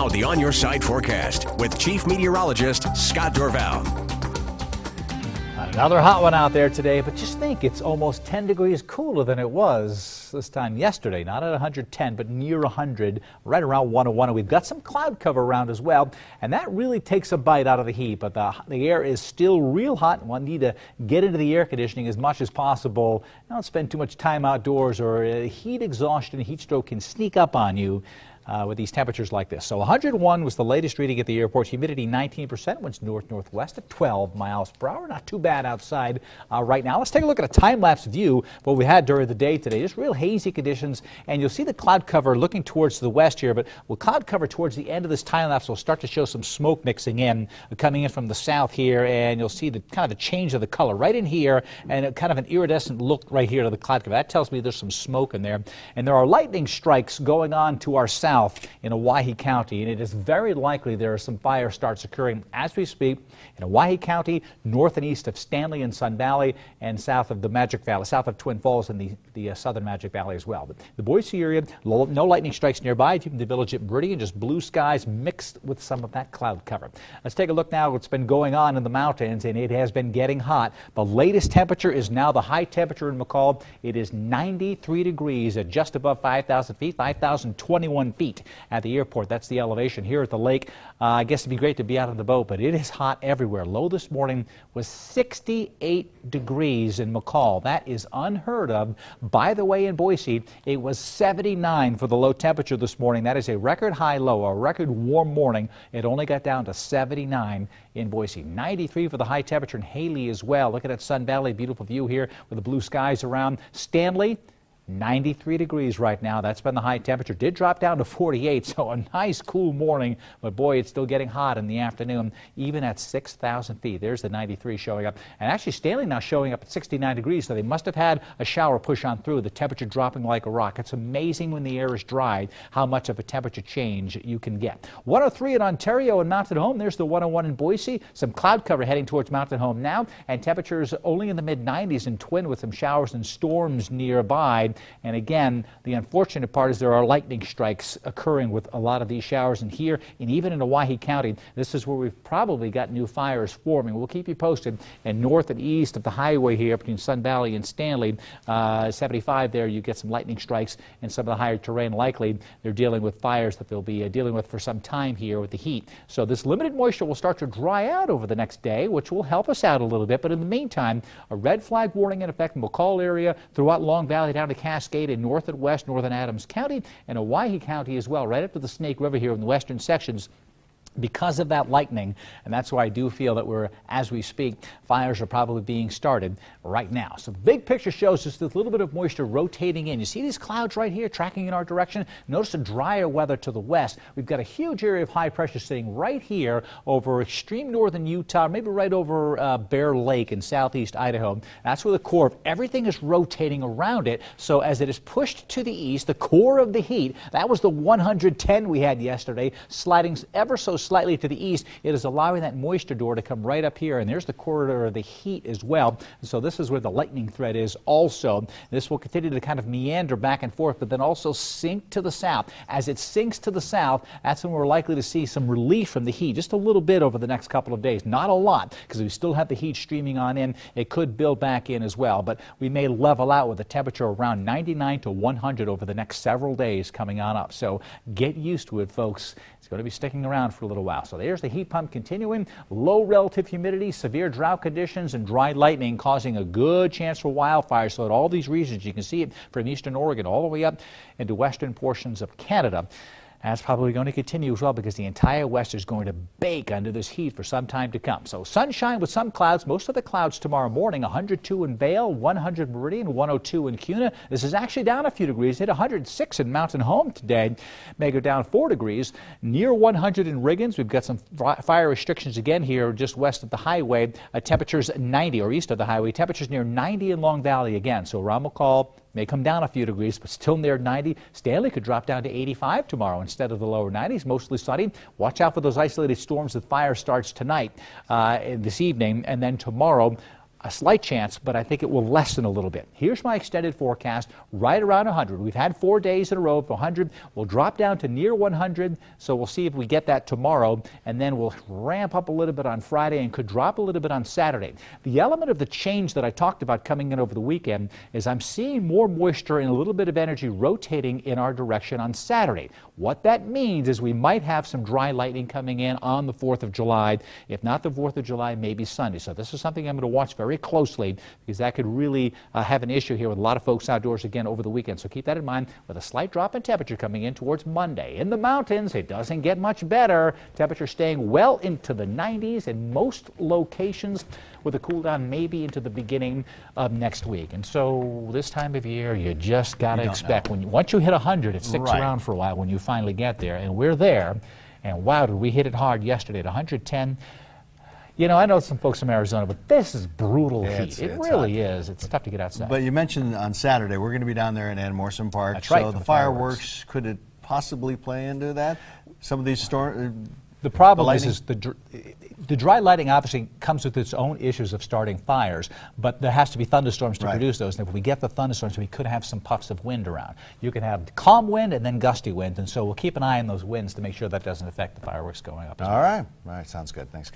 Now the On Your Side forecast with Chief Meteorologist Scott Dorval. Another hot one out there today, but just think it's almost 10 degrees cooler than it was this time yesterday. Not at 110, but near 100, right around 101. And we've got some cloud cover around as well, and that really takes a bite out of the heat. But the air is still real hot. One need to get into the air conditioning as much as possible. Don't spend too much time outdoors, or heat exhaustion, heat stroke can sneak up on you. With these temperatures like this. So 101 was the latest reading at the airport. Humidity 19%, winds north-northwest at 12 miles per hour. Not too bad outside right now. Let's take a look at a time-lapse view of what we had during the day today. Just real hazy conditions, and you'll see the cloud cover looking towards the west here, but with cloud cover towards the end of this time-lapse, we'll start to show some smoke mixing in, coming in from the south here, and you'll see the kind of a change of the color right in here, and kind of an iridescent look right here to the cloud cover. That tells me there's some smoke in there. And there are lightning strikes going on to our south in Owyhee County, and it is very likely there are some fire starts occurring as we speak in Owyhee County, north and east of Stanley and Sun Valley, and south of the Magic Valley, south of Twin Falls and the southern Magic Valley as well. But the Boise area, no lightning strikes nearby. Even the village at Meridian, just blue skies mixed with some of that cloud cover. Let's take a look now at what's been going on in the mountains, and it has been getting hot. The latest temperature is now the high temperature in McCall. It is 93 degrees at just above 5,000 feet, 5,021 feet. At the airport. That's the elevation. Here at the lake, I guess it'd be great to be out on the boat, but it is hot everywhere. Low this morning was 68 degrees in McCall. That is unheard of. By the way, in Boise, it was 79 for the low temperature this morning. That is a record high low, a record warm morning. It only got down to 79 in Boise. 93 for the high temperature in Haley as well. Look at that Sun Valley, beautiful view here with the blue skies around. Stanley, 93 degrees right now. That's been the high temperature. Did drop down to 48, so a nice cool morning, but boy, it's still getting hot in the afternoon, even at 6,000 feet. There's the 93 showing up. And actually Stanley now showing up at 69 degrees, so they must have had a shower push on through, the temperature dropping like a rock. It's amazing when the air is dry how much of a temperature change you can get. 103 in Ontario and Mountain Home. There's the 101 in Boise. Some cloud cover heading towards Mountain Home now, and temperatures only in the mid-90s in Twin with some showers and storms nearby. And again, the unfortunate part is there are lightning strikes occurring with a lot of these showers in here, and even in Owyhee County. This is where we've probably got new fires forming. We'll keep you posted. And north and east of the highway here between Sun Valley and Stanley, 75 there, you get some lightning strikes and some of the higher terrain. Likely they're dealing with fires that they'll be dealing with for some time here with the heat. So this limited moisture will start to dry out over the next day, which will help us out a little bit. But in the meantime, a red flag warning in effect in McCall area, throughout Long Valley down to Cascade in north and west, northern Adams County, and Owyhee County as well, right up to the Snake River here in the western sections, because of that lightning. And that's why I do feel that as we speak, fires are probably being started right now. So the big picture shows just a little bit of moisture rotating in. You see these clouds right here tracking in our direction? Notice the drier weather to the west. We've got a huge area of high pressure sitting right here over extreme northern Utah, maybe right over Bear Lake in southeast Idaho. That's where the core of everything is rotating around it. So as it is pushed to the east, the core of the heat, that was the 110 we had yesterday, sliding ever so slightly to the east. It is allowing that moisture door to come right up here, and there's the corridor of the heat as well. So this is where the lightning thread is also. This will continue to kind of meander back and forth, but then also sink to the south. As it sinks to the south, that's when we're likely to see some relief from the heat, just a little bit over the next couple of days. Not a lot, because we still have the heat streaming on in. It could build back in as well, but we may level out with a temperature around 99 to 100 over the next several days coming on up. So get used to it, folks. It's going to be sticking around for a little while. So there's the heat pump continuing. Low relative humidity, severe drought conditions, and dry lightning causing a good chance for wildfires. So at all these regions, you can see it from eastern Oregon all the way up into western portions of Canada. That's probably going to continue as well, because the entire west is going to bake under this heat for some time to come. So sunshine with some clouds. Most of the clouds tomorrow morning. 102 in Vail, 100 Meridian, 102 in Kuna. This is actually down a few degrees. Hit 106 in Mountain Home today. May go down 4 degrees. Near 100 in Riggins. We've got some fire restrictions again here just west of the highway. Temperatures 90, or east of the highway. Temperatures near 90 in Long Valley again. So around McCall, may come down a few degrees, but still near 90. Stanley could drop down to 85 tomorrow instead of the lower 90s. Mostly sunny. Watch out for those isolated storms with fire starts tonight, this evening, and then tomorrow. a slight chance, but I think it will lessen a little bit. Here's my extended forecast, right around 100. We've had 4 days in a row of 100. We'll drop down to near 100, so we'll see if we get that tomorrow, and then we'll ramp up a little bit on Friday and could drop a little bit on Saturday. The element of the change that I talked about coming in over the weekend is I'm seeing more moisture and a little bit of energy rotating in our direction on Saturday. What that means is we might have some dry lightning coming in on the 4th of July. If not the 4th of July, maybe Sunday. So this is something I'm going to watch very closely, because that could really have an issue here with a lot of folks outdoors again over the weekend. So keep that in mind, with a slight drop in temperature coming in towards Monday. In the mountains, it doesn't get much better. Temperature staying well into the 90s in most locations, with a cool down maybe into the beginning of next week. And so this time of year, you just got to expect, once you hit 100, it sticks around for a while when you finally get there. And we're there. And wow, did we hit it hard yesterday at 110. You know, I know some folks from Arizona, but this is brutal heat. It really is. It's tough to get outside. But you mentioned on Saturday, we're going to be down there in Ann Morrison Park. That's right. So the fireworks, could it possibly play into that? Some of these storms? The problem is the dry lighting obviously comes with its own issues of starting fires, but there has to be thunderstorms to produce those. And if we get the thunderstorms, we could have some puffs of wind around. You can have calm wind and then gusty wind, and so we'll keep an eye on those winds to make sure that doesn't affect the fireworks going up. All right. Sounds good. Thanks, guys.